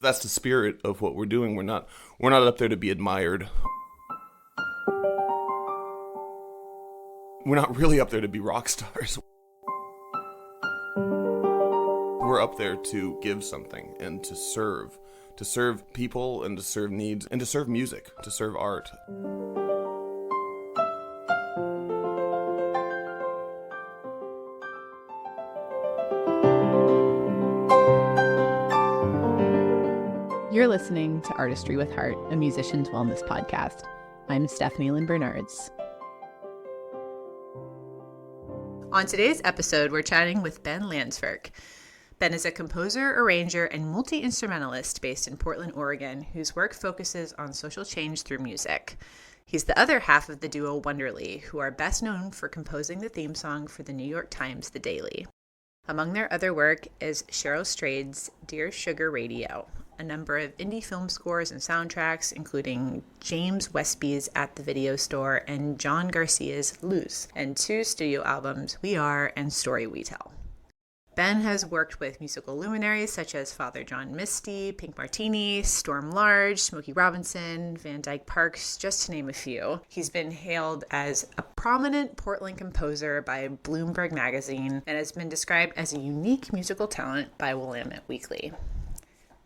That's the spirit of what we're doing. We're not up there to be admired. We're not really up there to be rock stars. We're up there to give something and to serve people and to serve needs and to serve music, to serve art. You're listening to Artistry with Heart, a musician's wellness podcast. I'm Stephanie Lynn Bernards. On today's episode, we're chatting with Ben Landsverk. Ben is a composer, arranger, and multi-instrumentalist based in Portland, Oregon, whose work focuses on social change through music. He's the other half of the duo Wonderly, who are best known for composing the theme song for the New York Times The Daily. Among their other work is Cheryl Strayed's Dear Sugar Radio, a number of indie film scores and soundtracks, including James Westby's At the Video Store and John Garcia's Loose, and 2 studio albums, We Are and Story We Tell. Ben has worked with musical luminaries such as Father John Misty, Pink Martini, Storm Large, Smokey Robinson, Van Dyke Parks, just to name a few. He's been hailed as a prominent Portland composer by Bloomberg Magazine and has been described as a unique musical talent by Willamette Weekly.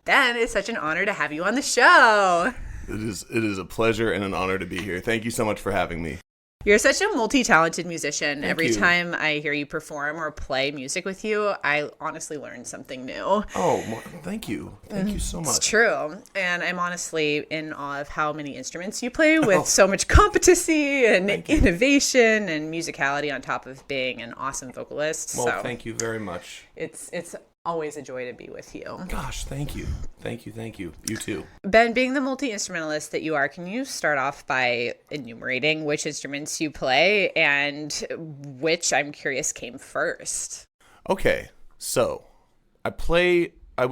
Ben, it's such an honor to have you on the show. It is a pleasure and an honor to be here. Thank you so much for having me. You're such a multi-talented musician. Thank Every you. time I hear you perform or play music with you, I honestly learn something new. Oh, thank you. Thank you so much. It's true. And I'm honestly in awe of how many instruments you play with so much competency and innovation and musicality on top of being an awesome vocalist. Well, so thank you very much. It's always a joy to be with you. Gosh, thank you. Thank you. You too. Ben, being the multi-instrumentalist that you are, can you start off by enumerating which instruments you play and which, I'm curious, came first? Okay, so I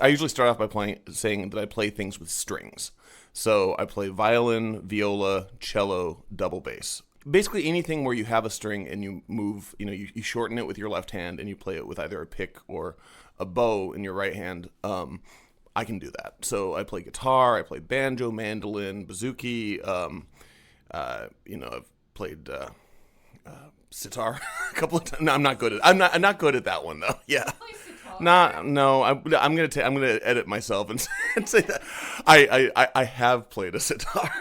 usually start off by saying that I play things with strings. So I play violin, viola, cello, double bass. Basically anything where you have a string and you move, you shorten it with your left hand and you play it with either a pick or a bow in your right hand. I can do that. So I play guitar, I play banjo, mandolin, bouzouki. I've played sitar a couple of times. No, I'm not good at. I'm not good at that one though. Yeah. I'm gonna edit myself and say that I have played a sitar.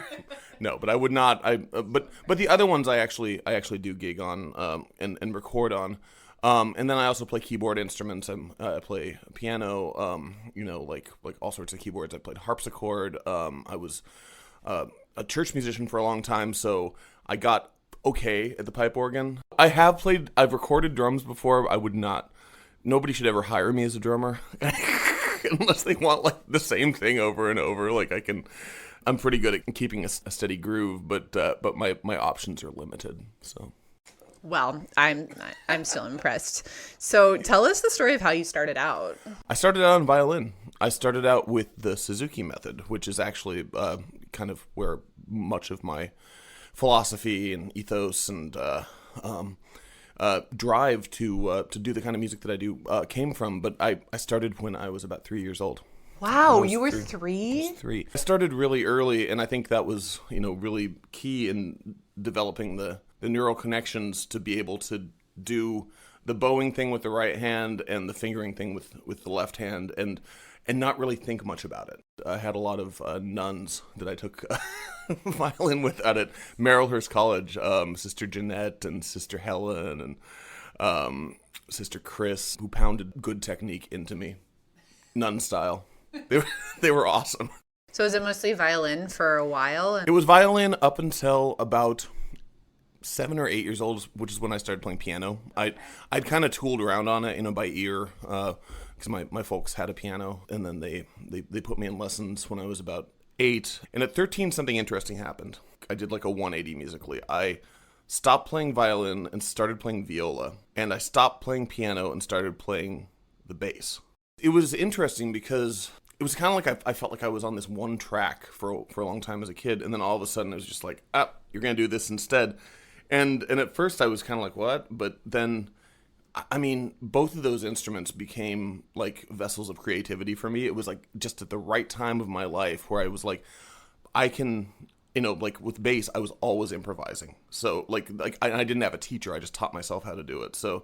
No, but I would not. But the other ones I actually do gig on and record on, and then I also play keyboard instruments. I play piano. Like all sorts of keyboards. I played harpsichord. I was a church musician for a long time, so I got okay at the pipe organ. I've recorded drums before. Nobody should ever hire me as a drummer unless they want like the same thing over and over. I'm pretty good at keeping a steady groove, but my options are limited. So, well, I'm still impressed. So, tell us the story of how you started out. I started out on violin. I started out with the Suzuki method, which is actually kind of where much of my philosophy and ethos and drive to do the kind of music that I do came from. But I started when I was about 3 years old. Wow, you were 3? I was 3. I started really early, and I think that was, really key in developing the neural connections to be able to do the bowing thing with the right hand and the fingering thing with the left hand, and not really think much about it. I had a lot of nuns that I took violin with at Marylhurst College, Sister Jeanette and Sister Helen and Sister Chris, who pounded good technique into me, nun style. They were awesome. So is it mostly violin for a while? It was violin up until about 7 or 8 years old, which is when I started playing piano. I'd kind of tooled around on it, by ear, because my folks had a piano, and then they put me in lessons when I was about 8. And at 13, something interesting happened. I did like a 180 musically. I stopped playing violin and started playing viola, and I stopped playing piano and started playing the bass. It was interesting because it was kind of like I felt like I was on this one track for a long time as a kid, and then all of a sudden it was just like, you're going to do this instead. And at first I was kind of like, what? But then I mean, both of those instruments became like vessels of creativity for me. It was like just at the right time of my life where I was like, I can, like with bass, I was always improvising. So I didn't have a teacher. I just taught myself how to do it. So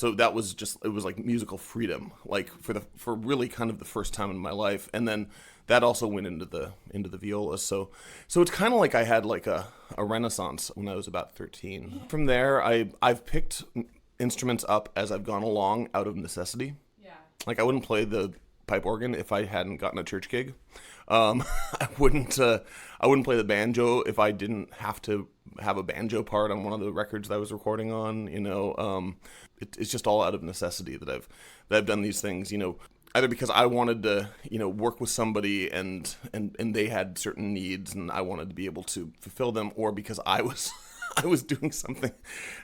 that was just, it was like musical freedom, like for really kind of the first time in my life. And then that also went into the viola. So it's kind of like I had like a renaissance when I was about 13. From there, I've picked instruments up as I've gone along out of necessity. Yeah. Like I wouldn't play the pipe organ if I hadn't gotten a church gig. I wouldn't play the banjo if I didn't have to have a banjo part on one of the records that I was recording on. It's just all out of necessity that I've done these things. Either because I wanted to, work with somebody and they had certain needs and I wanted to be able to fulfill them, or because I was doing something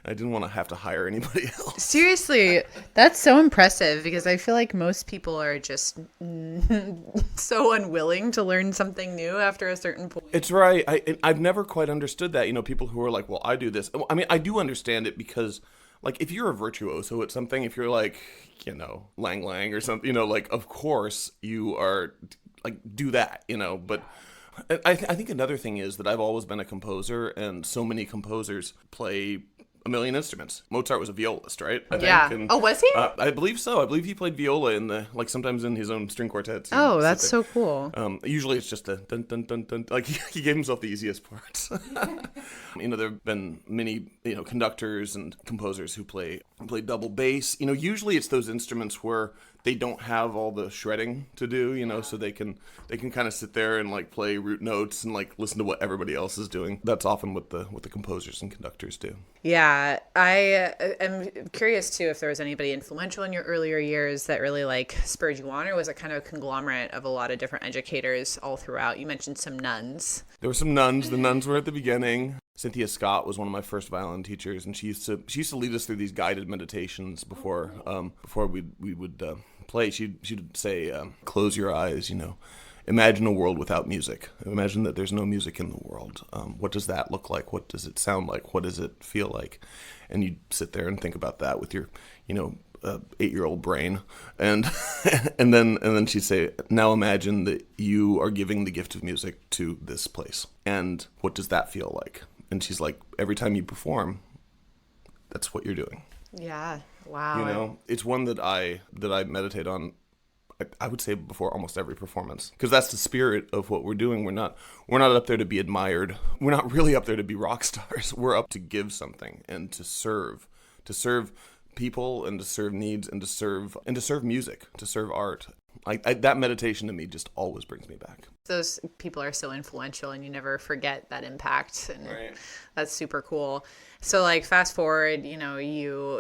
I didn't want to have to hire anybody else. Seriously, that's so impressive, because I feel like most people are just so unwilling to learn something new after a certain point. It's right. I've never quite understood that. People who are like, well, I do this. I mean, I do understand it because, like, if you're a virtuoso at something, if you're like, Lang Lang or something, like, of course you are, like, do that, but I think another thing is that I've always been a composer, and so many composers play a million instruments. Mozart was a violist, right? I think. And, oh, was he? I believe so. I believe he played viola sometimes in his own string quartets. Oh, that's so cool. Usually it's just a dun dun dun dun. Like he gave himself the easiest parts. There have been many, conductors and composers who play double bass. Usually it's those instruments where they don't have all the shredding to do, so they can kind of sit there and like play root notes and like listen to what everybody else is doing. That's often what the composers and conductors do. Yeah, I am curious too if there was anybody influential in your earlier years that really like spurred you on, or was it kind of a conglomerate of a lot of different educators all throughout? You mentioned some nuns. There were some nuns. The nuns were at the beginning. Cynthia Scott was one of my first violin teachers, and she used to lead us through these guided meditations before we would play. She'd say, close your eyes, imagine a world without music. Imagine that there's no music in the world. What does that look like? What does it sound like? What does it feel like? And you'd sit there and think about that with your, 8-year-old brain. And and then she'd say, now imagine that you are giving the gift of music to this place. And what does that feel like? And she's like, every time you perform, that's what you're doing. Yeah. Wow. It's one that I meditate on, I would say, before almost every performance, because that's the spirit of what we're doing. We're not up there to be admired. We're not really up there to be rock stars. We're up to give something and to serve people and to serve needs and to serve music, to serve art. That meditation to me just always brings me back. Those people are so influential, and you never forget that impact, and right. That's super cool. So like fast forward, you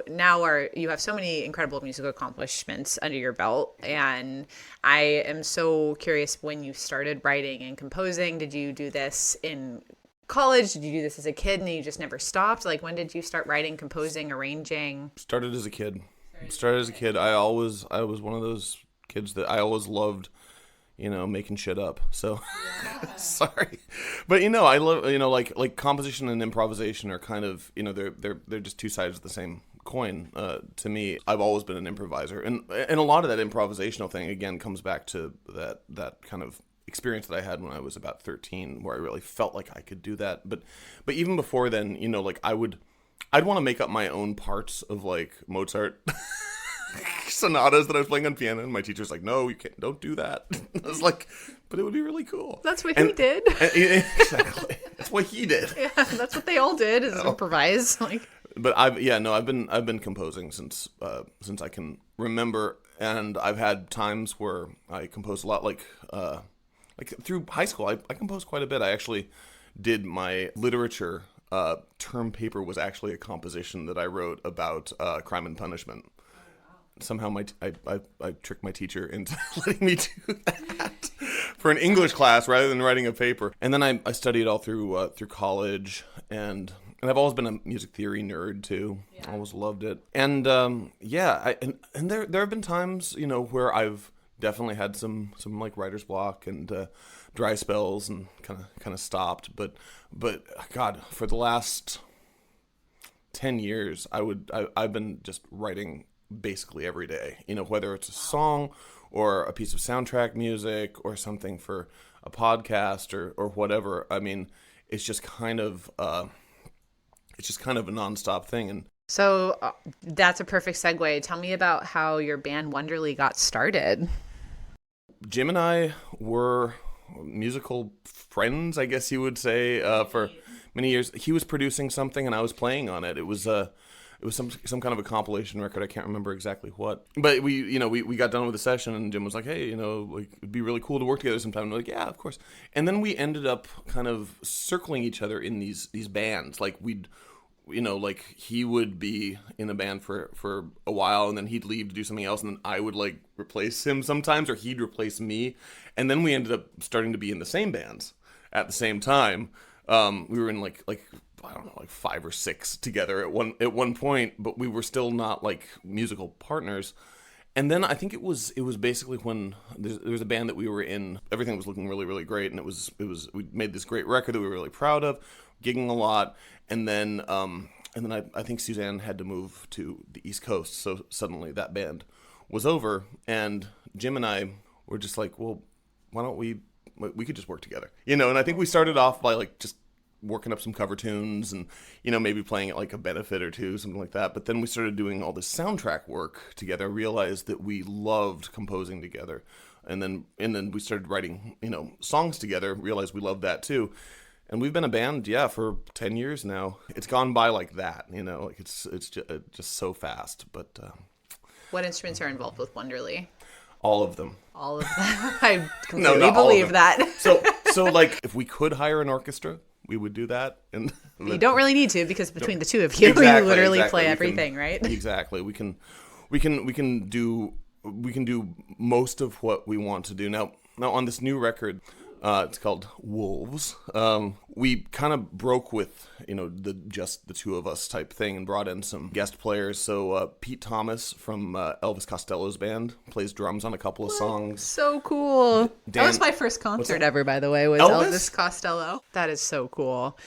have so many incredible musical accomplishments under your belt, and I am so curious, when you started writing and composing, did you do this in college? Did you do this as a kid and you just never stopped? Like, when did you start writing, composing, arranging? Started as a kid. I was one of those kids that I always loved, making shit up. So yeah. Sorry. But I love, like composition and improvisation are kind of, they're just two sides of the same coin. To me, I've always been an improviser, and a lot of that improvisational thing again comes back to that kind of experience that I had when I was about 13, where I really felt like I could do that. But even before then, I'd want to make up my own parts of like Mozart sonatas that I was playing on piano, and my teacher's like, no, you can't, don't do that. I was like, but it would be really cool. That's what he did. Exactly. That's what he did. Yeah, that's what they all did, is improvise. But I've been composing since I can remember, and I've had times where I compose a lot, like through high school, I composed quite a bit. I actually did my literature term paper was actually a composition that I wrote about crime and punishment. Somehow I tricked my teacher into letting me do that for an English class rather than writing a paper. And then I studied all through college, and I've always been a music theory nerd too. Yeah. I always loved it. And and there have been times, where I've definitely had some like writer's block and dry spells and kind of stopped. But God, for the last 10 years, I've been just writing basically every day, whether it's a song or a piece of soundtrack music or something for a podcast or whatever. I mean, it's just kind of a nonstop thing. And so that's a perfect segue. Tell me about how your band Wonderly got started. Jim and I were musical friends, I guess you would say, for many years. He was producing something and I was playing on it. It was some kind of a compilation record. I can't remember exactly what. But we got done with the session and Jim was like, hey, it'd be really cool to work together sometime. And we're like, yeah, of course. And then we ended up kind of circling each other in these bands. Like he would be in a band for a while and then he'd leave to do something else and then I would like replace him sometimes or he'd replace me. And then we ended up starting to be in the same bands at the same time. We were in like I don't know, like 5 or 6 together at one point, but we were still not like musical partners. And then I think it was basically when there was a band that we were in, everything was looking really, really great, and it was we made this great record that we were really proud of, gigging a lot, and then I think Suzanne had to move to the East Coast, so suddenly that band was over, and Jim and I were just like, well, why don't we could just work together, and I think we started off by like just working up some cover tunes and maybe playing at like a benefit or two, something like that. But then we started doing all this soundtrack work together, realized that we loved composing together, and then we started writing songs together, realized we loved that too. And we've been a band for 10 years now. It's gone by like that, like it's just so fast. But what instruments are involved with Wonderly? All of them. All of them. I completely not believe that. So like if we could hire an orchestra, we would do that. And you don't really need to, because between the two of you, exactly, you literally play everything, right? Exactly. We can do most of what we want to do. Now on this new record, it's called Wolves. We kind of broke with just the two of us type thing and brought in some guest players. So Pete Thomas from Elvis Costello's band plays drums on a couple of songs. So cool. That was my first concert ever, by the way, was Elvis Costello. That is so cool.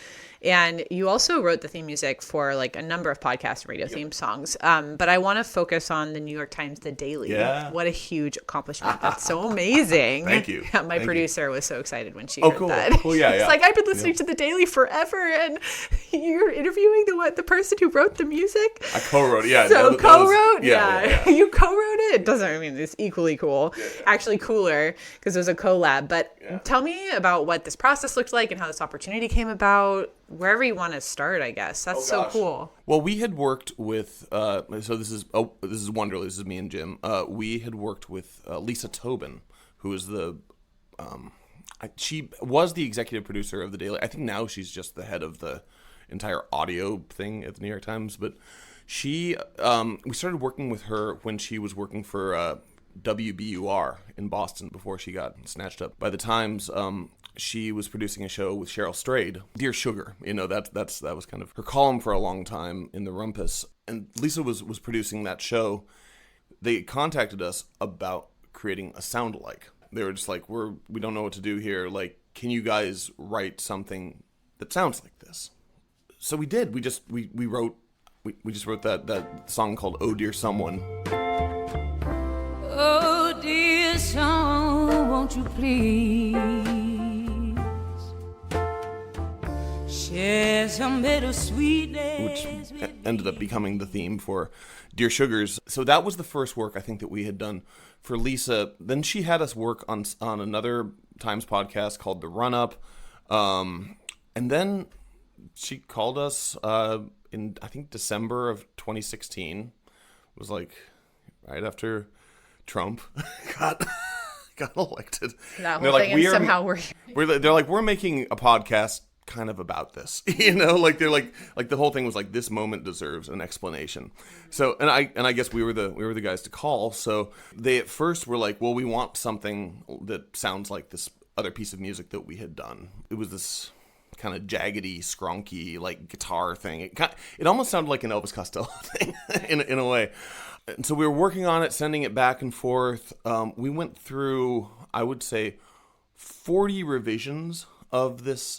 And you also wrote the theme music for like a number of podcast and radio theme songs. But I want to focus on the New York Times The Daily. Yeah. What a huge accomplishment. That's so amazing. Thank you. My producer was so excited when she heard cool. that. Cool, yeah, It's like, I've been listening to The Daily forever, and you're interviewing the person who wrote the music. I co-wrote it, yeah. So co-wrote? Yeah. You co-wrote it? It's equally cool. Yeah. Actually cooler, because it was a collab. But tell me about what this process looked like and how this opportunity came about. Wherever you want to start, I guess. That's so cool. Well, we had worked with, so this is Wonderly, this is me and Jim. We had worked with Lisa Tobin, who is she was the executive producer of The Daily. I think now she's just the head of the entire audio thing at the New York Times. But we started working with her when she was working for WBUR in Boston before she got snatched up by the Times. She was producing a show with Cheryl Strayed, Dear Sugar. That was kind of her column for a long time in the Rumpus. And Lisa was producing that show. They contacted us about creating a sound-alike. They were just like, we don't know what to do here. Like, can you guys write something that sounds like this? So we did. We just wrote that song called Oh Dear Someone. Oh dear someone, won't you please share some bittersweetness, which ended up becoming the theme for Dear Sugars. So that was the first work I think that we had done for Lisa. Then she had us work on another Times podcast called The Run Up, and then she called us in I think December of 2016. It was like right after Trump got elected. That whole thing, and somehow we're making a podcast kind of about this, like they're like the whole thing was like, this moment deserves an explanation. So and I guess we were the guys to call. So they at first were like, well, we want something that sounds like this other piece of music that we had done. It was this kind of jaggedy, skronky like guitar thing. It almost sounded like an Elvis Costello thing in a way. And so we were working on it, sending it back and forth. We went through, I would say, 40 revisions of this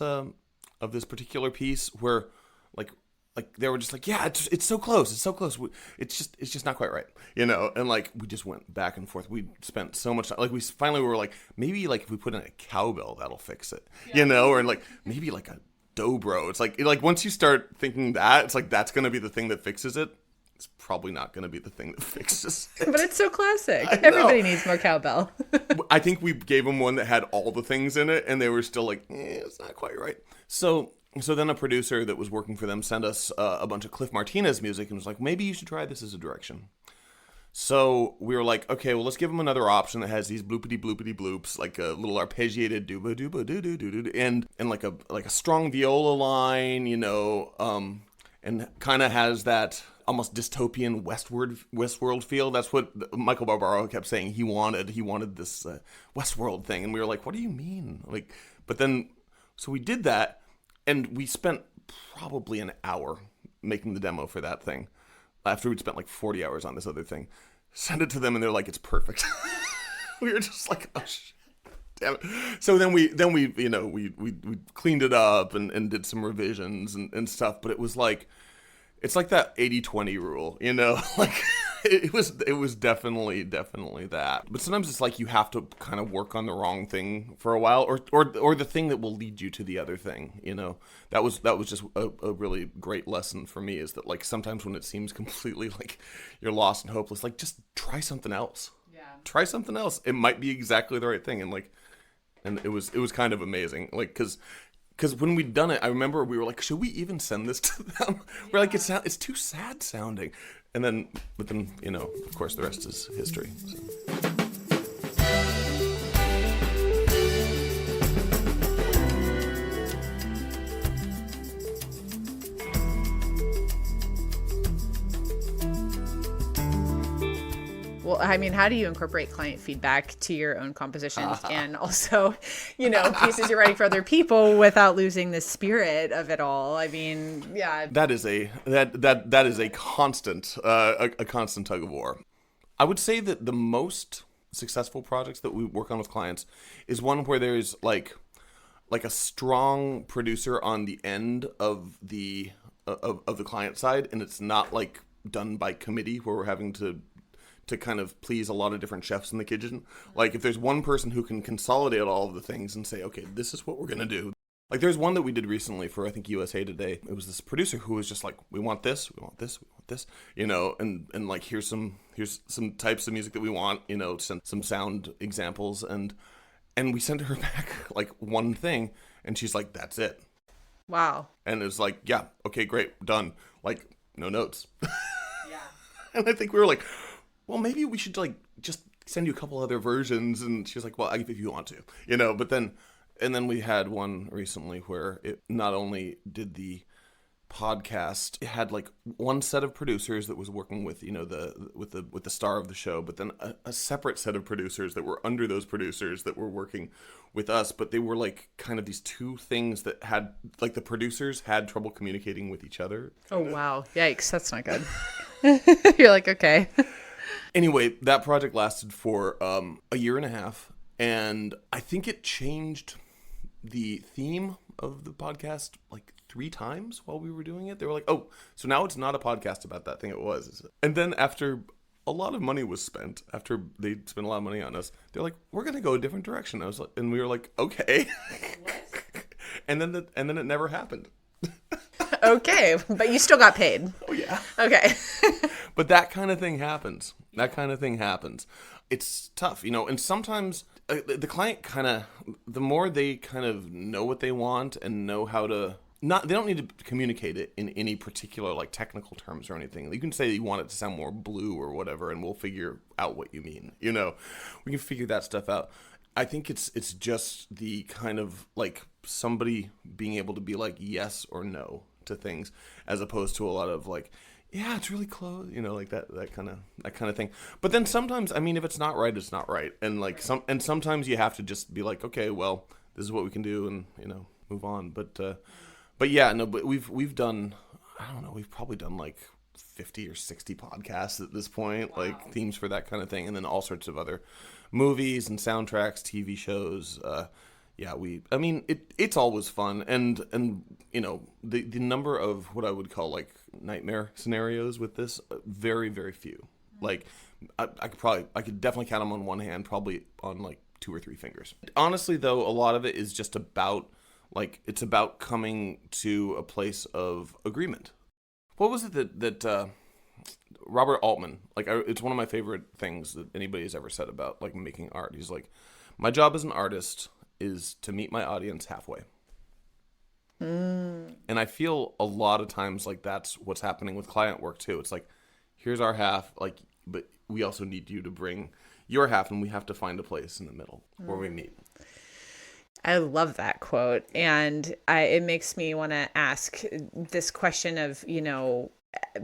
particular piece, where like like they were just like, yeah, it's so close, it's just not quite right, and like we just went back and forth. We spent so much time, like we finally were like, maybe like if we put in a cowbell that'll fix it, or like maybe like a dobro. It's like once you start thinking that, it's like that's gonna be the thing that fixes it. It's probably not going to be the thing that fixes it. But it's so classic. Everybody needs more cowbell. I think we gave them one that had all the things in it, and they were still like, it's not quite right. So then a producer that was working for them sent us a bunch of Cliff Martinez music and was like, maybe you should try this as a direction. So we were like, okay, well, let's give them another option that has these bloopity bloopity bloops, like a little arpeggiated dooba dooba doo doo doo doo, and like a strong viola line, and kind of has that almost dystopian Westworld feel. That's what Michael Barbaro kept saying he wanted. He wanted this Westworld thing, and we were like, what do you mean? Like, but then, so we did that, and we spent probably an hour making the demo for that thing. After we'd spent like 40 hours on this other thing, send it to them, and they're like, it's perfect. We were just like, oh shit. Damn it. So then we we cleaned it up and did some revisions and stuff, but it was like, it's like that 80-20 rule, like it was definitely that. But sometimes it's like you have to kind of work on the wrong thing for a while, or the thing that will lead you to the other thing, That was just a really great lesson for me, is that like sometimes when it seems completely like you're lost and hopeless, like just try something else. Yeah. Try something else. It might be exactly the right thing, and it was kind of amazing, like because when we'd done it, I remember we were like, should we even send this to them? We're like, it's too sad sounding. But then, of course, the rest is history. So. Well, I mean, how do you incorporate client feedback to your own compositions and also, pieces you're writing for other people without losing the spirit of it all? I mean, yeah. That is a constant a constant tug of war. I would say that the most successful projects that we work on with clients is one where there's like a strong producer on the end of the client side, and it's not like done by committee where we're having to kind of please a lot of different chefs in the kitchen. Like if there's one person who can consolidate all of the things and say, okay, this is what we're going to do. Like there's one that we did recently for, I think, USA Today. It was this producer who was just like, we want this, we want this, we want this, and like, here's some types of music that we want, some sound examples. And we sent her back like one thing, and she's like, that's it. Wow. And it's like, yeah, okay, great, done. Like no notes. Yeah. And I think we were like, well, maybe we should like just send you a couple other versions. And she was like, well, if you want to, but then, and then we had one recently where it not only did the podcast, it had like one set of producers that was working with, with the star of the show, but then a separate set of producers that were under those producers that were working with us. But they were like kind of these two things that had like the producers had trouble communicating with each other. Oh, wow. Yikes. That's not good. You're like, okay. Anyway, that project lasted for a year and a half, and I think it changed the theme of the podcast like 3 times while we were doing it. They were like, oh, so now it's not a podcast about that thing it was, is it? And then after a lot of money was spent, after they spent a lot of money on us, they're like, we're going to go a different direction. I was like, and we were like, okay. and then it never happened. Okay, but you still got paid. Oh, yeah. Okay. But that kind of thing happens. It's tough, and sometimes the client kind of, the more they kind of know what they want and know how to, they don't need to communicate it in any particular like technical terms or anything. You can say you want it to sound more blue or whatever, and we'll figure out what you mean. We can figure that stuff out. I think it's just the kind of like somebody being able to be like yes or no to things, as opposed to a lot of like, yeah, it's really close, like that kind of thing. But then sometimes, I mean, if it's not right, it's not right, and like sometimes you have to just be like, okay, well, this is what we can do, and move on. But yeah, no, but we've done, I don't know, we've probably done like 50 or 60 podcasts at this point, like themes for that kind of thing, and then all sorts of other movies and soundtracks, TV shows, Yeah, I mean, it's always fun, and the number of what I would call like nightmare scenarios with this, very, very few. Like, I could definitely count them on one hand, probably on like 2 or 3 fingers. Honestly, though, a lot of it is just about it's about coming to a place of agreement. What was it that Robert Altman, it's one of my favorite things that anybody has ever said about like making art. He's like, my job as an artist is to meet my audience halfway. And I feel a lot of times like that's what's happening with client work too. It's like, here's our half, but we also need you to bring your half, and we have to find a place in the middle where we meet. I love that quote. And it makes me want to ask this question of,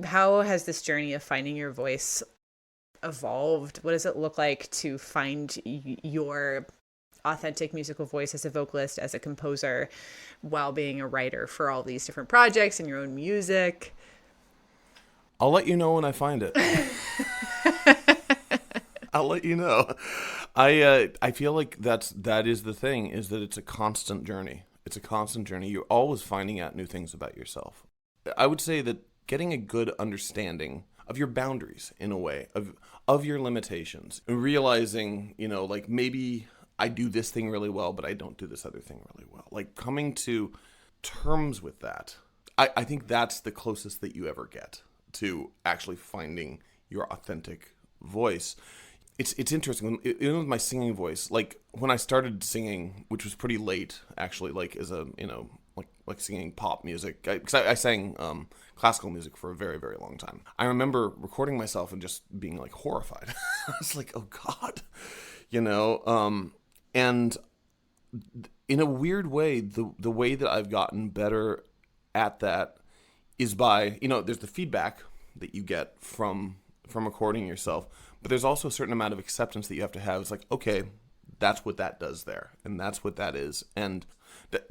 how has this journey of finding your voice evolved? What does it look like to find your authentic musical voice as a vocalist, as a composer, while being a writer for all these different projects and your own music? I'll let you know when I find it. I'll let you know. I feel like that is the thing, is that it's a constant journey. It's a constant journey. You're always finding out new things about yourself. I would say that getting a good understanding of your boundaries, in a way, of your limitations, and realizing, maybe I do this thing really well, but I don't do this other thing really well. Like, coming to terms with that, I think that's the closest that you ever get to actually finding your authentic voice. It's interesting. Even with my singing voice, like when I started singing, which was pretty late, actually, like as a, like singing pop music, because I sang classical music for a very, very long time. I remember recording myself and just being like horrified. I was like, oh God, and in a weird way, the way that I've gotten better at that is by, there's the feedback that you get from recording yourself, but there's also a certain amount of acceptance that you have to have. It's like, okay, that's what that does there, and that's what that is. And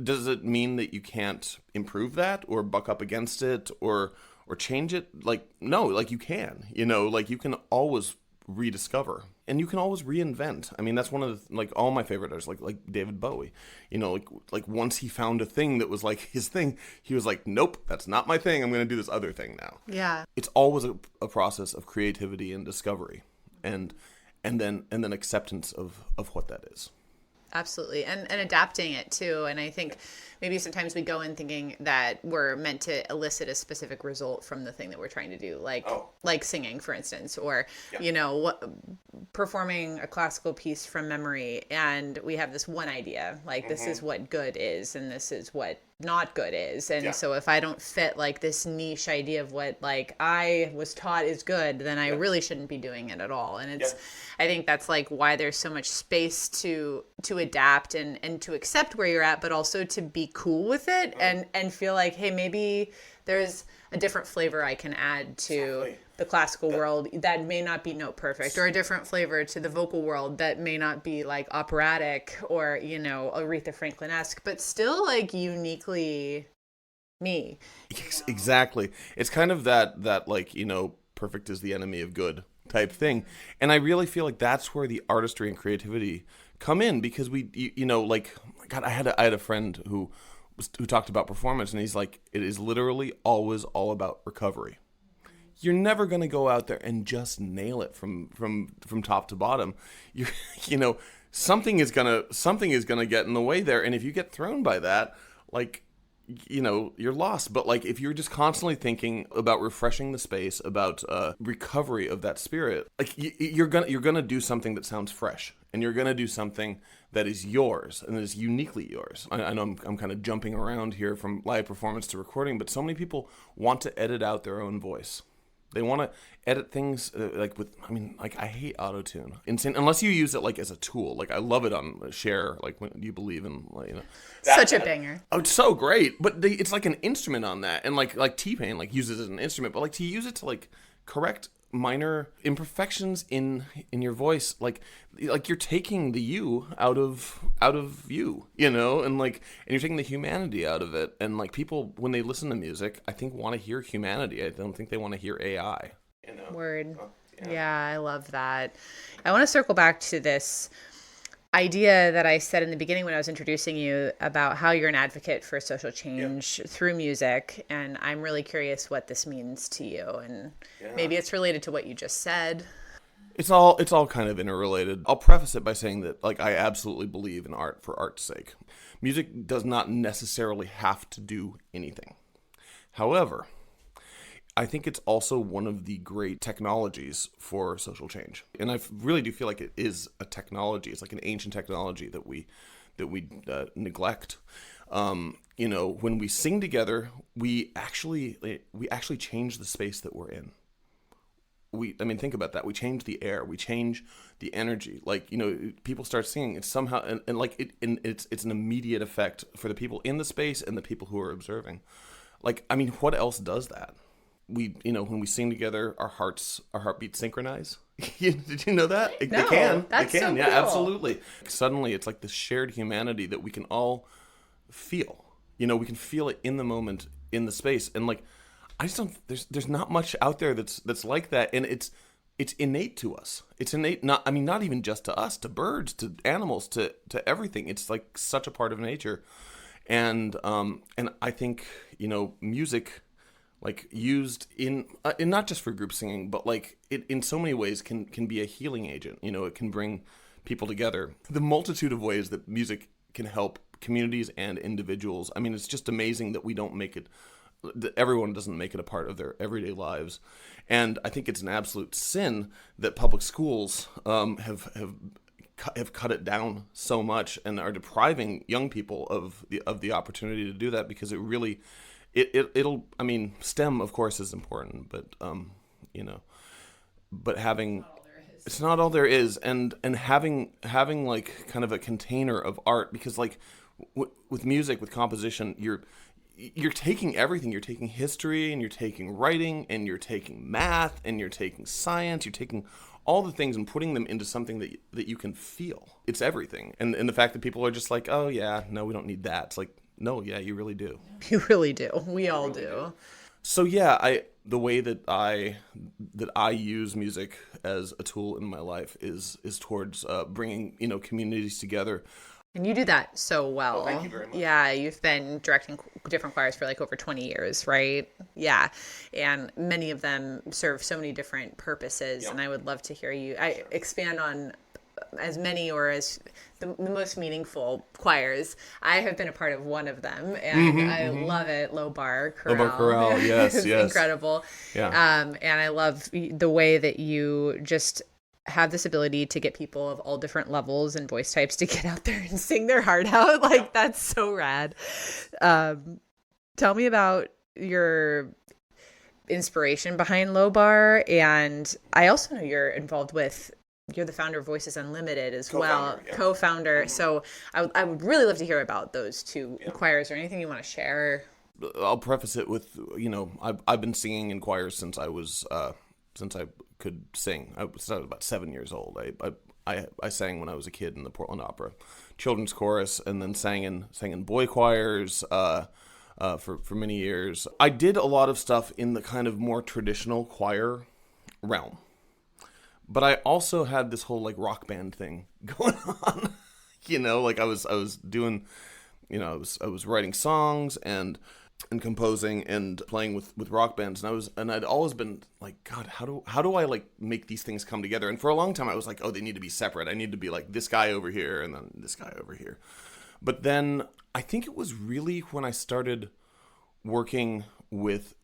does it mean that you can't improve that or buck up against it or change it? Like, no, like you can, like you can always rediscover and you can always reinvent. I mean, that's one of the, like, all my favorite artists, like David Bowie, like once he found a thing that was like his thing, he was like, nope, that's not my thing. I'm going to do this other thing now. Yeah. It's always a process of creativity and discovery and then acceptance of what that is. Absolutely. And adapting it too. And I think maybe sometimes we go in thinking that we're meant to elicit a specific result from the thing that we're trying to do, like singing, for instance, or, performing a classical piece from memory. And we have this one idea, like this is what good is, and this is what not good is. And so if I don't fit like this niche idea of what like I was taught is good, then I really shouldn't be doing it at all. And it's, I think that's like why there's so much space to adapt and to accept where you're at, but also to be cool with it and feel like, hey, maybe there's a different flavor I can add to the classical world that may not be note perfect, or a different flavor to the vocal world that may not be like operatic or, Aretha Franklin-esque, but still like uniquely me. Exactly. It's kind of that like, perfect is the enemy of good type thing. And I really feel like that's where the artistry and creativity come in, because God, I had a friend who talked about performance, and he's like, it is literally always all about recovery. You're never going to go out there and just nail it from top to bottom. Something is gonna get in the way there, and if you get thrown by that, like, you're lost. But like, if you're just constantly thinking about refreshing the space, about recovery of that spirit, like you're gonna do something that sounds fresh, and you're gonna do something that is yours and that is uniquely yours. I know I'm kind of jumping around here from live performance to recording, but so many people want to edit out their own voice. They want to edit things I hate auto-tune. Insane, unless you use it like as a tool. Like I love it on Share. Like, when you believe in, Such a banger. Oh, it's so great. But it's like an instrument on that, and like T-Pain like uses it as an instrument, but like to use it to like correct minor imperfections in your voice, like you're taking the you out of you, and you're taking the humanity out of it. And like, people, when they listen to music, I think want to hear humanity. I don't think they want to hear AI. Word. Yeah, I love that. I want to circle back to this idea that I said in the beginning when I was introducing you about how you're an advocate for social change through music. And I'm really curious what this means to you. And maybe it's related to what you just said. It's all kind of interrelated. I'll preface it by saying that, like, I absolutely believe in art for art's sake. Music does not necessarily have to do anything. However, I think it's also one of the great technologies for social change. And I really do feel like it is a technology. It's like an ancient technology that we neglect. When we sing together, we actually change the space that we're in. Think about that. We change the air. We change the energy. Like, people start singing. It's somehow, it's an immediate effect for the people in the space and the people who are observing. Like, what else does that? When we sing together, our heartbeats synchronize. Did you know that? No, they can. That's they can. So Yeah, cool. Absolutely. Suddenly, it's like this shared humanity that we can all feel. We can feel it in the moment, in the space, and like, I just don't. There's not much out there that's like that, and it's innate to us. It's innate. Not even just to us, to birds, to animals, to everything. It's like such a part of nature, and I think music, like, used in not just for group singing, but like it in so many ways can be a healing agent. It can bring people together. The multitude of ways that music can help communities and individuals. It's just amazing that we don't make it. That everyone doesn't make it a part of their everyday lives, and I think it's an absolute sin that public schools have cut it down so much and are depriving young people of the opportunity to do that, because it really. It'll. STEM, of course, is important, but but having it's not all there is, and having like kind of a container of art, because like with music, with composition, you're taking everything. You're taking history, and you're taking writing, and you're taking math, and you're taking science. You're taking all the things and putting them into something that you can feel. It's everything, and the fact that people are just like, oh yeah, no, we don't need that. It's like, no, yeah, you really do. You really do. We all do. So yeah, the way that I use music as a tool in my life is towards bringing communities together. And you do that so well. Oh, thank you very much. Yeah, you've been directing different choirs for like over 20 years, right? Yeah. And many of them serve so many different purposes. Yep. And I would love to hear you expand on as many or as the most meaningful choirs. I have been a part of one of them, and I love it. Low Bar Chorale. Low Bar Chorale, yes, it's yes. incredible. Yeah. And I love the way that you just have this ability to get people of all different levels and voice types to get out there and sing their heart out. Like, that's so rad. Tell me about your inspiration behind Low Bar. And I also know you're the founder of Voices Unlimited as well, co-founder. So I would really love to hear about those two choirs, or anything you want to share. I'll preface it with, I've been singing in choirs since I could sing. I was about 7 years old. I sang when I was a kid in the Portland Opera children's chorus, and then sang in boy choirs for many years. I did a lot of stuff in the kind of more traditional choir realm. But I also had this whole like rock band thing going on, like I was doing, I was writing songs and composing and playing with rock bands, and I'd always been like, God, how do I like make these things come together? And for a long time I was like, oh, they need to be separate. I need to be like this guy over here and then this guy over here. But then I think it was really when I started working with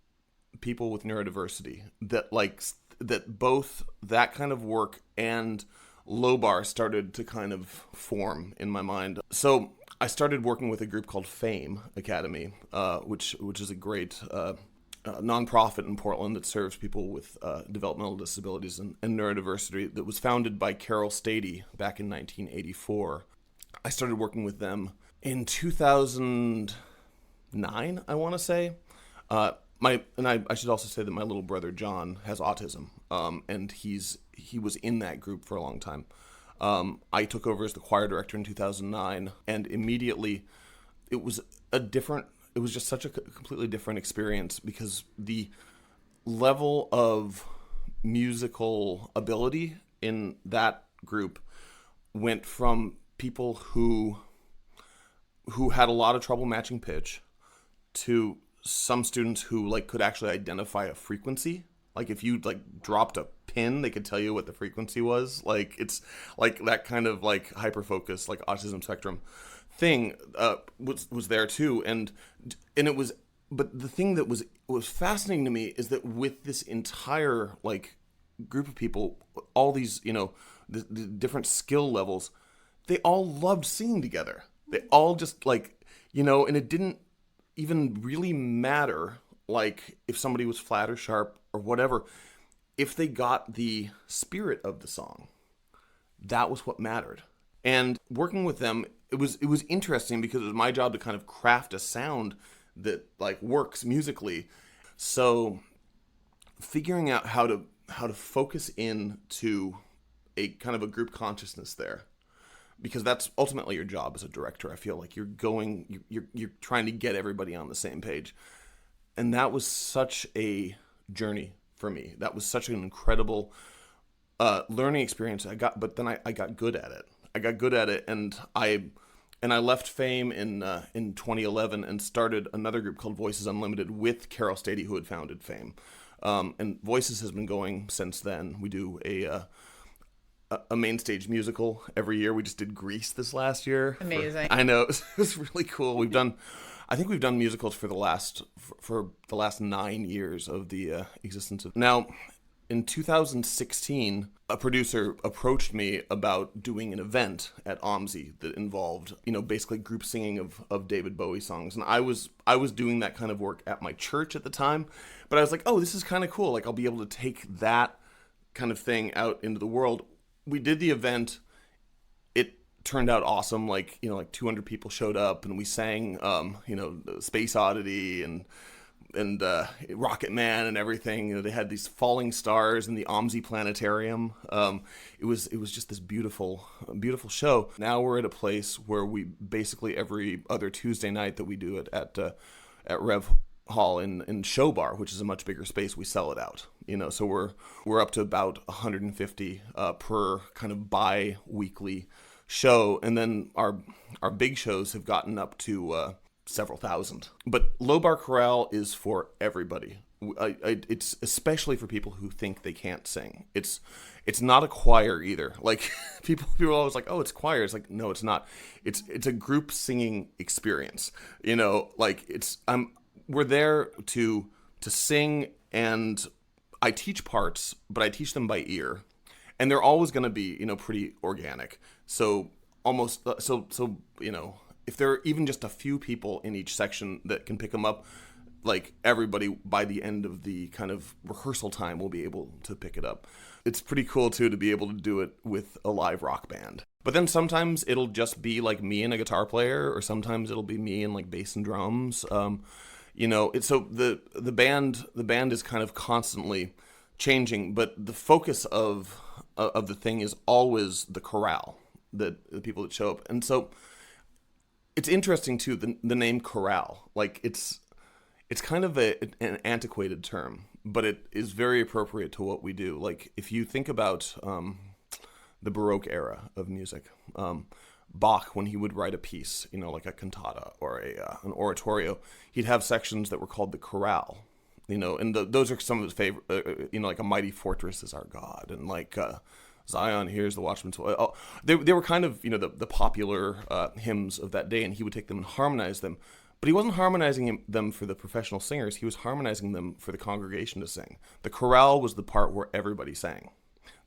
people with neurodiversity that both that kind of work and Low Bar started to kind of form in my mind. So I started working with a group called Fame Academy, which is a great nonprofit in Portland that serves people with developmental disabilities and neurodiversity, that was founded by Carol Stady back in 1984. I started working with them in 2009, I want to say. I should also say that my little brother John has autism, and he was in that group for a long time. I took over as the choir director in 2009, and immediately it was just such a completely different experience, because the level of musical ability in that group went from people who had a lot of trouble matching pitch, to some students who like could actually identify a frequency. Like if you like dropped a pin, they could tell you what the frequency was. Like it's like that kind of like hyper focus, like autism spectrum thing was there too. And it was, but the thing that was fascinating to me is that with this entire like group of people, all these, you know, the different skill levels, they all loved singing together. They all just like, you know, and it didn't even really matter like if somebody was flat or sharp or whatever. If they got the spirit of the song, that was what mattered. And working with them, it was interesting because it was my job to kind of craft a sound that like works musically. So figuring out how to focus in to a kind of a group consciousness there, because that's ultimately your job as a director. I feel like you're trying to get everybody on the same page. And that was such a journey for me. That was such an incredible learning experience but then I got good at it. And I left Fame in 2011 and started another group called Voices Unlimited with Carol Stady, who had founded Fame. And Voices has been going since then. We do a main stage musical every year. We just did Grease this last year. Amazing. I know, it was really cool. I think we've done musicals for the last 9 years of the existence of. Now, in 2016, a producer approached me about doing an event at OMSI that involved, you know, basically group singing of David Bowie songs. And I was doing that kind of work at my church at the time, but I was like, oh, this is kind of cool. Like I'll be able to take that kind of thing out into the world. We did the event. It turned out awesome. Like, you know, like 200 people showed up and we sang, you know, Space Oddity and Rocket Man and everything. You know, they had these falling stars in the OMSI Planetarium. It was just this beautiful show. Now we're at a place where we basically every other Tuesday night that we do it at Rev Hall in Show Bar, which is a much bigger space, we sell it out. You know, so we're up to about 150 per kind of bi-weekly show, and then our big shows have gotten up to several thousand. But Low Bar Chorale is for everybody. It's especially for people who think they can't sing. It's not a choir either. Like people are always like, oh, it's choir. It's like, no, it's not. It's a group singing experience. You know, like we're there to sing, and I teach parts, but I teach them by ear, and they're always going to be, you know, pretty organic. So almost so you know, if there are even just a few people in each section that can pick them up, like everybody by the end of the kind of rehearsal time will be able to pick it up. It's pretty cool too to be able to do it with a live rock band. But then sometimes it'll just be like me and a guitar player, or sometimes it'll be me and like bass and drums. You know, so the band is kind of constantly changing, but the focus of the thing is always the chorale, the people that show up. And so it's interesting too, the name chorale. Like it's kind of an antiquated term, but it is very appropriate to what we do. Like if you think about the Baroque era of music, Bach, when he would write a piece, you know, like a cantata or an oratorio, he'd have sections that were called the chorale, you know, and those are some of his favorite, you know, like A Mighty Fortress Is Our God, and like Zion, Here's the Watchman's Voice. Oh, they were kind of, you know, the popular hymns of that day, and he would take them and harmonize them. But he wasn't harmonizing them for the professional singers. He was harmonizing them for the congregation to sing. The chorale was the part where everybody sang.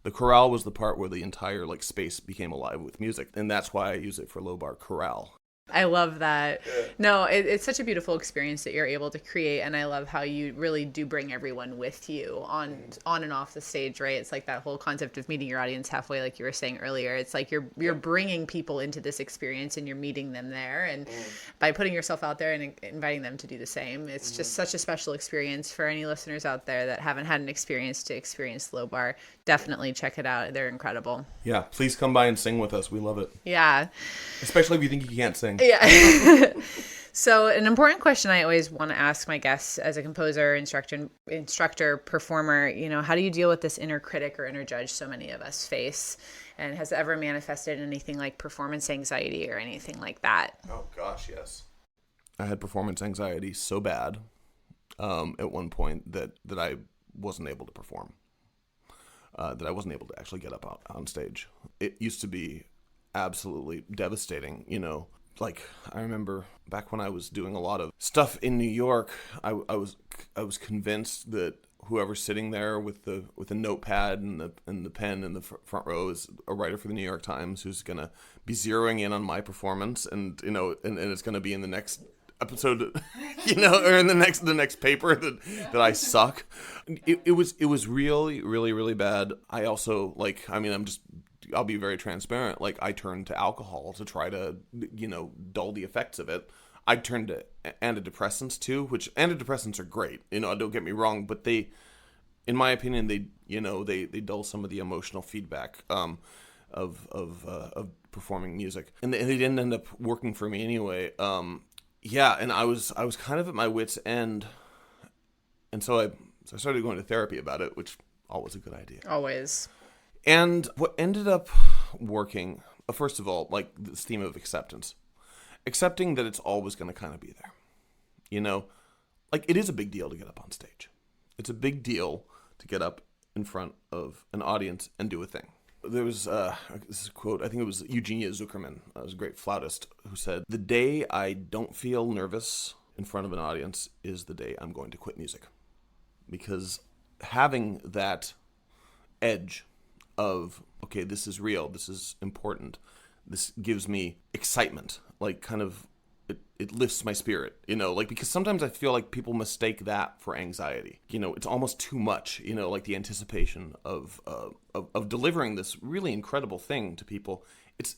The chorale was the part where the entire like space became alive with music, and that's why I use it for Low Bar Chorale. I love that. No, it's such a beautiful experience that you're able to create, and I love how you really do bring everyone with you on and off the stage, right? It's like that whole concept of meeting your audience halfway, like you were saying earlier. It's like you're bringing people into this experience, and you're meeting them there, and by putting yourself out there and inviting them to do the same, it's just such a special experience for any listeners out there that haven't had an experience to experience Low Bar. Definitely check it out. They're incredible. Yeah, please come by and sing with us. We love it. Yeah. Especially if you think you can't sing. Yeah. So an important question I always want to ask my guests as a composer, instructor, performer, how do you deal with this inner critic or inner judge so many of us face? And has it ever manifested in anything like performance anxiety or anything like that? Oh gosh, yes. I had performance anxiety so bad at one point that I wasn't able to perform. That I wasn't able to actually get up on stage. It used to be absolutely devastating, Like, I remember back when I was doing a lot of stuff in New York, I was convinced that whoever's sitting there with the notepad and the pen in the front row is a writer for the New York Times who's gonna be zeroing in on my performance, and it's gonna be in the next episode, or in the next paper that I suck. It was really, really, really bad. I also I'll be very transparent. Like, I turned to alcohol to try to, dull the effects of it. I turned to antidepressants too, which antidepressants are great. Don't get me wrong, but they, in my opinion, they dull some of the emotional feedback of performing music, and they didn't end up working for me anyway. And I was kind of at my wit's end, and so I started going to therapy about it, which always a good idea. Always. And what ended up working, first of all, like this theme of acceptance. Accepting that it's always going to kind of be there. Like, it is a big deal to get up on stage. It's a big deal to get up in front of an audience and do a thing. There was this quote, I think it was Eugenia Zuckerman, was a great flautist, who said, "The day I don't feel nervous in front of an audience is the day I'm going to quit music." Because having that edge of, okay, this is real, this is important, this gives me excitement, like, kind of, it lifts my spirit, because sometimes I feel like people mistake that for anxiety. It's almost too much, like the anticipation of delivering this really incredible thing to people. It's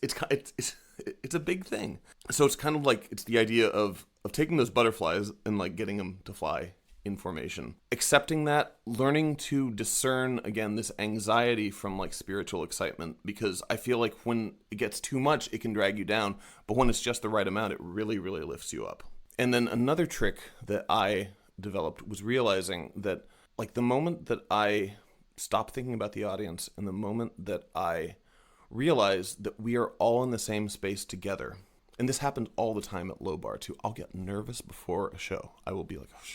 a big thing. So it's kind of like, it's the idea of taking those butterflies and like getting them to fly in formation, accepting that, learning to discern, again, this anxiety from like spiritual excitement, because I feel like when it gets too much, it can drag you down, but when it's just the right amount, it really, really lifts you up. And then another trick that I developed was realizing that, like, the moment that I stop thinking about the audience and the moment that I realize that we are all in the same space together, and this happens all the time at Low Bar too, I'll get nervous before a show. I will be like, oh,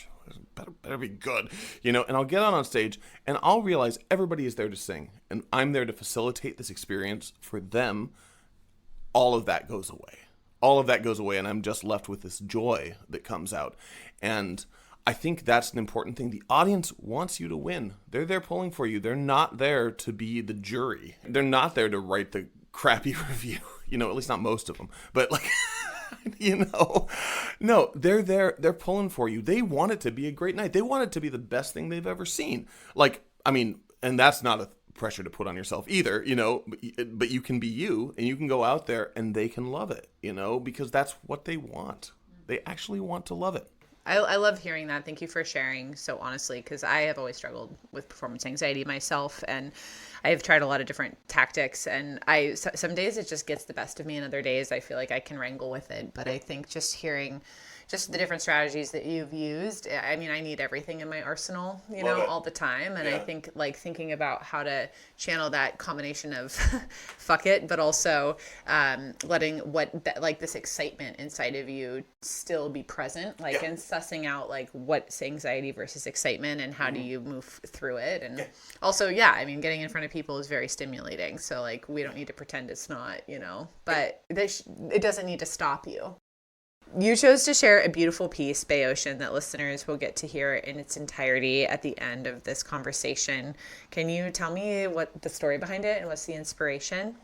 better be good, and I'll get on stage and I'll realize everybody is there to sing and I'm there to facilitate this experience for them. All of that goes away and I'm just left with this joy that comes out. And I think that's an important thing. The audience wants you to win. They're there pulling for you. They're not there to be the jury. They're not there to write the crappy review, at least not most of them, but like no, they're there, they're pulling for you. They want it to be a great night. They want it to be the best thing they've ever seen. Like, I mean, and that's not a pressure to put on yourself either, but you can be you and you can go out there and they can love it, because that's what they want. They actually want to love it. I love hearing that. Thank you for sharing so honestly, because I have always struggled with performance anxiety myself, and I've tried a lot of different tactics, and some days it just gets the best of me, and other days I feel like I can wrangle with it. But I think just hearing just the different strategies that you've used, I mean, I need everything in my arsenal, all the time. And yeah. I think like thinking about how to channel that combination of fuck it, but also letting this excitement inside of you still be present, like, and sussing out like what's anxiety versus excitement and how do you move through it. And also, I mean, getting in front of people is very stimulating. So like, we don't need to pretend it's not, but it doesn't need to stop you. You chose to share a beautiful piece, Bay Ocean, that listeners will get to hear in its entirety at the end of this conversation. Can you tell me what the story behind it and what's the inspiration?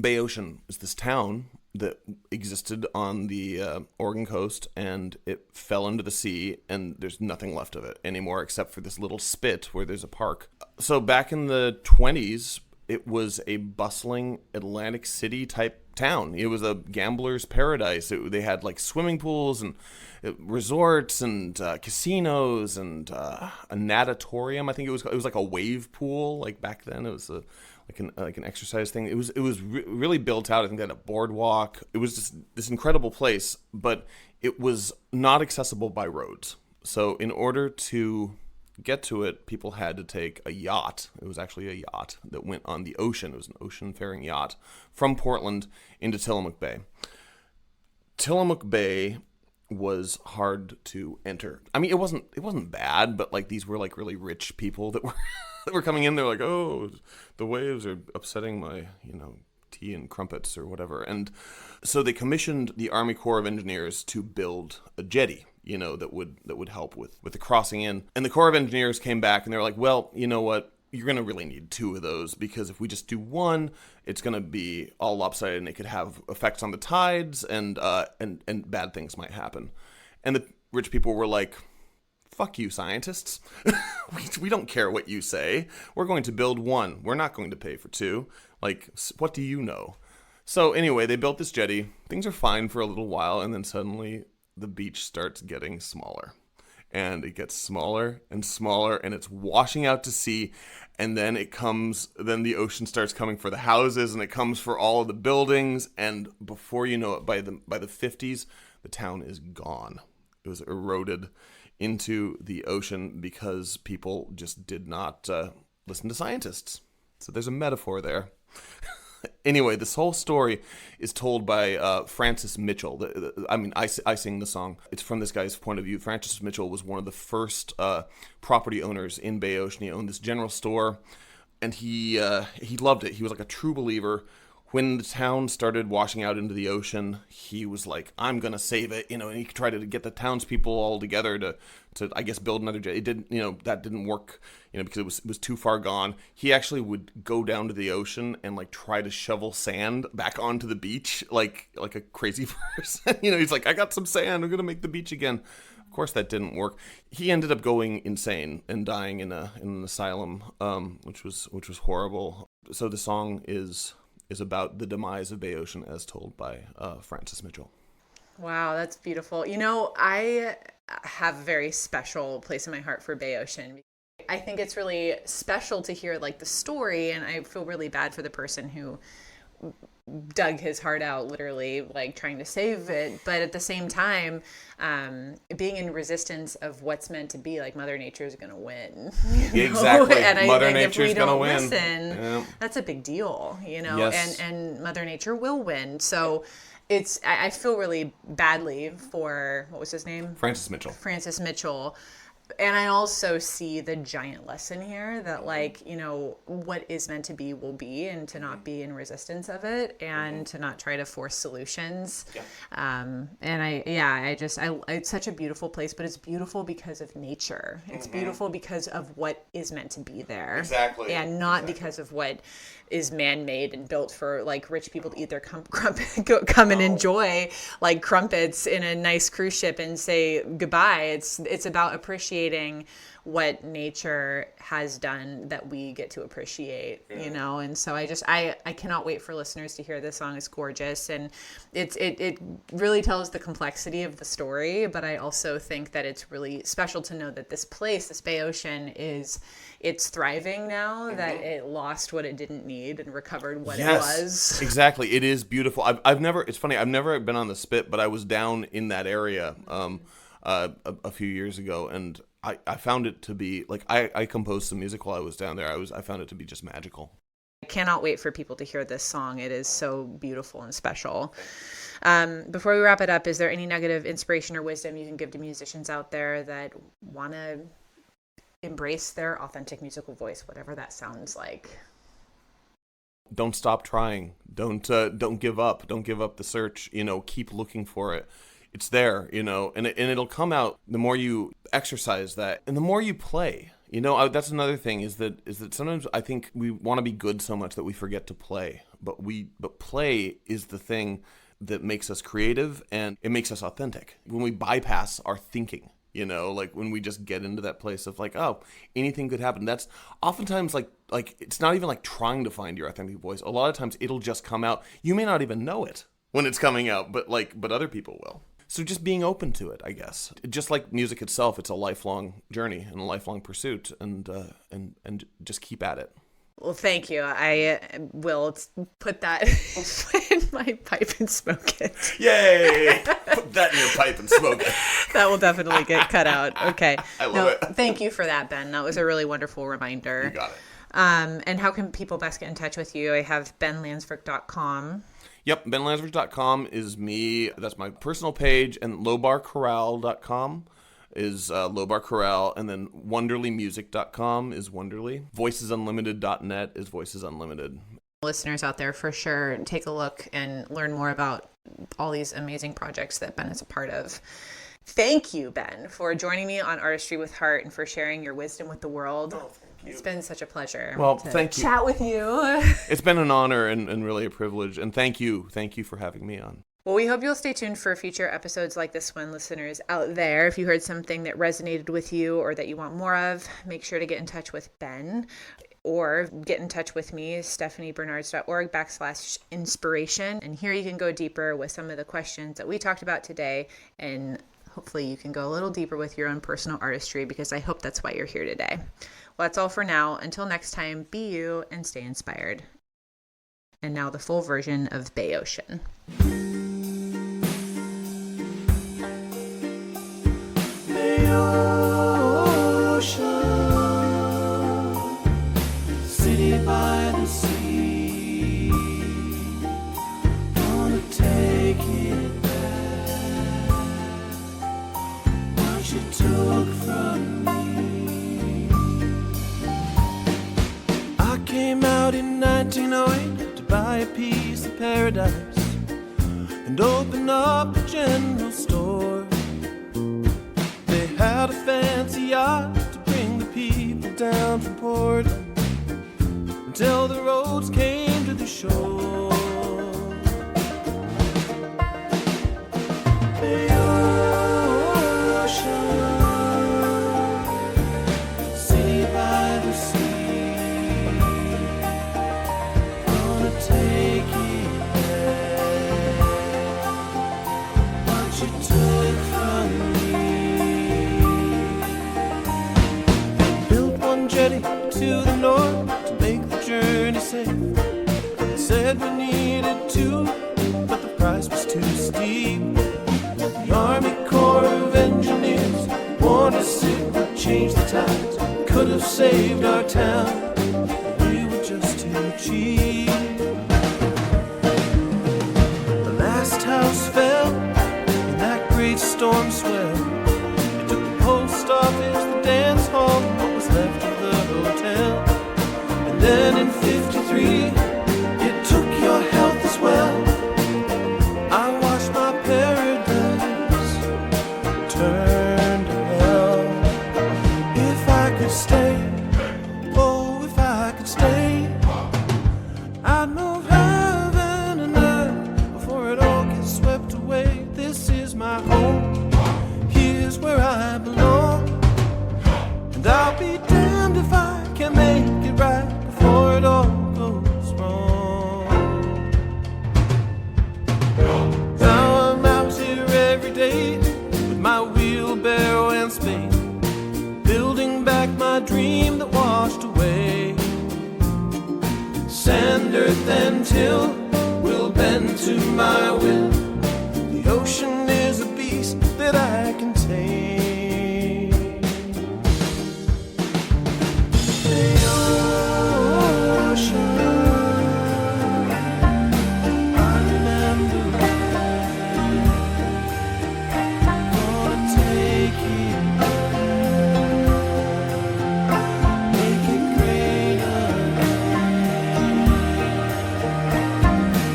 Bay Ocean is this town that existed on the Oregon coast, and it fell into the sea, and there's nothing left of it anymore except for this little spit where there's a park. So back in the 1920s, it was a bustling Atlantic City type town. It was a gambler's paradise. They had like swimming pools and resorts and casinos and a natatorium. I think it was like a wave pool. Like back then, it was like an exercise thing. It was really built out. I think they had a boardwalk. It was just this incredible place, but it was not accessible by roads. So in order to get to it, people had to take a yacht. It was actually a yacht that went on the ocean. It was an ocean-faring yacht from Portland into Tillamook Bay. Tillamook Bay was hard to enter. I mean, it wasn't bad, but like these were like really rich people that were that were coming in. They're like, oh, the waves are upsetting my, tea and crumpets or whatever. And so they commissioned the Army Corps of Engineers to build a jetty, that would help with the crossing in. And the Corps of Engineers came back and they were like, well, you know what? You're going to really need two of those, because if we just do one, it's going to be all lopsided and it could have effects on the tides and bad things might happen. And the rich people were like, fuck you, scientists. we don't care what you say. We're going to build one. We're not going to pay for two. Like, what do you know? So anyway, they built this jetty. Things are fine for a little while, and then suddenly the beach starts getting smaller. And it gets smaller and smaller, and it's washing out to sea. And then then the ocean starts coming for the houses, and it comes for all of the buildings. And before you know it, by the 50s, the town is gone. It was eroded into the ocean because people just did not listen to scientists. So there's a metaphor there. Anyway, this whole story is told by Francis Mitchell. I sing the song. It's from this guy's point of view. Francis Mitchell was one of the first property owners in Bay Ocean. He owned this general store, and he loved it. He was like a true believer. When the town started washing out into the ocean, he was like, I'm going to save it, and he tried to get the townspeople all together to I guess, build another jet. It didn't, that didn't work, because it was too far gone. He actually would go down to the ocean and like try to shovel sand back onto the beach, like a crazy person. He's like, I got some sand, I'm going to make the beach again. Of course, that didn't work. He ended up going insane and dying in an asylum, which was horrible. So the song is about the demise of Bay Ocean as told by Francis Mitchell. Wow, that's beautiful. I have a very special place in my heart for Bay Ocean. I think it's really special to hear like the story, and I feel really bad for the person who dug his heart out, literally, like trying to save it. But at the same time, being in resistance of what's meant to be, like Mother Nature is going to win. Exactly. And Mother Nature's going to win. Listen, yeah. That's a big deal, Yes. and Mother Nature will win. So I feel really badly for, what was his name? Francis Mitchell. And I also see the giant lesson here that, like, what is meant to be will be, and to not be in resistance of it, and to not try to force solutions. Yeah. It's such a beautiful place, but it's beautiful because of nature. It's beautiful because of what is meant to be there. Exactly. And not because of what is man-made and built for like rich people to eat their come and enjoy like crumpets in a nice cruise ship and say goodbye. It's about appreciating what nature has done that we get to appreciate, and so I cannot wait for listeners to hear this song. It's gorgeous, and it really tells the complexity of the story, but I also think that it's really special to know that this place, this Bay Ocean, it's thriving now, that it lost what it didn't need and recovered what it was. Exactly. It is beautiful. It's funny, I've never been on the Spit, but I was down in that area a few years ago, and I found it to be, like, I composed some music while I was down there. I found it to be just magical. I cannot wait for people to hear this song. It is so beautiful and special. Before we wrap it up, is there any negative inspiration or wisdom you can give to musicians out there that want to embrace their authentic musical voice, whatever that sounds like? Don't stop trying. Don't give up. Don't give up the search. Keep looking for it. It's there, and it'll come out the more you exercise that and the more you play. That's another thing is that sometimes I think we want to be good so much that we forget to play. But play is the thing that makes us creative, and it makes us authentic. When we bypass our thinking, like when we just get into that place of like, oh, anything could happen. That's oftentimes like it's not even like trying to find your authentic voice. A lot of times it'll just come out. You may not even know it when it's coming out, but other people will. So just being open to it, I guess. Just like music itself, it's a lifelong journey and a lifelong pursuit, and just keep at it. Well, thank you. I will put that in my pipe and smoke it. Yay! Put that in your pipe and smoke it. That will definitely get cut out. Okay. I love it. Thank you for that, Ben. That was a really wonderful reminder. You got it. And how can people best get in touch with you? I have benlandsverk.com. Yep, benlandsverk.com is me. That's my personal page. And lowbarchorale.com is Lowbar Chorale. And then wonderlymusic.com is Wonderly. Voicesunlimited.net is Voices Unlimited. Listeners out there, for sure, take a look and learn more about all these amazing projects that Ben is a part of. Thank you, Ben, for joining me on Artistry with Heart and for sharing your wisdom with the world. Oh, thank you. It's been such a pleasure thank you. chat with you. It's been an honor and really a privilege. And thank you for having me on. Well, we hope you'll stay tuned for future episodes like this one, listeners out there. If you heard something that resonated with you or that you want more of, make sure to get in touch with Ben or get in touch with me, stephaniebernards.org/inspiration. And here you can go deeper with some of the questions that we talked about today. And hopefully you can go a little deeper with your own personal artistry, because I hope that's why you're here today. Well, that's all for now. Until next time, be you and stay inspired. And now the full version of Bay Ocean. City by the sea, wanna take it back, what you took from me. I came out in 1908 to buy a piece of paradise and open up a general store. They had a fancy yacht to bring the people down from Portland until the roads came to the shore. The ocean, city by the sea, gonna take it back, what you took from me. Built one jetty to the north to make the journey safe. Said we needed two, but the price was too steep. The Army Corps of Engineers warned us it would change the tides. Could have saved our town, but we were just too cheap. The last house fell in that great storm swell. It took the post office, the dance hall, what was left of the hotel. And then in 53, it took your health as well. I watched my paradise turn to hell. If I could stay, oh, if I could stay, I'd move heaven and earth before it all gets swept away. This is my home, here's where I belong, and I'll be damned if I can make it right before it all goes wrong. Now I'm out here every day with my wheelbarrow and spade, building back my dream that washed away. Sand, earth, and till will bend to my will. The ocean is a beast that I can tame. The ocean, I remember gonna take it back, make it great again.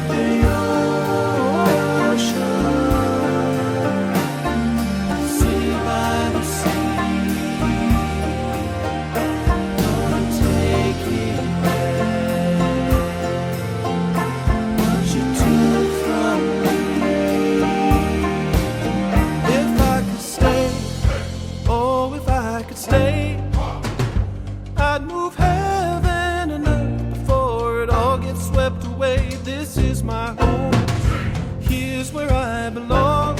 The ocean, city by the sea, gonna take it back, what you took from me. If I could stay, oh, if I could stay, I'd move heaven and earth before it all gets swept away. This is my home, here's where I belong,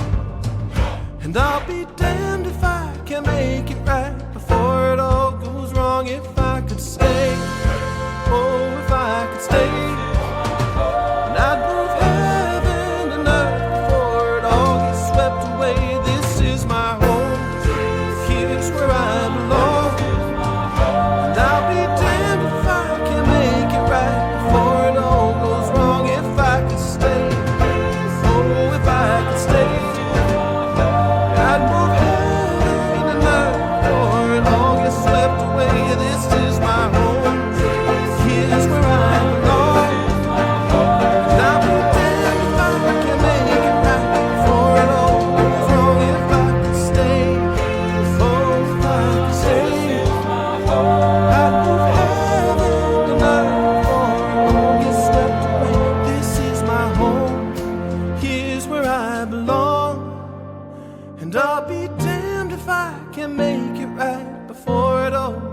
and I'll be damned if I can make it right before it all goes wrong. If I could stay, oh, And I'll be damned if I can make it right before it all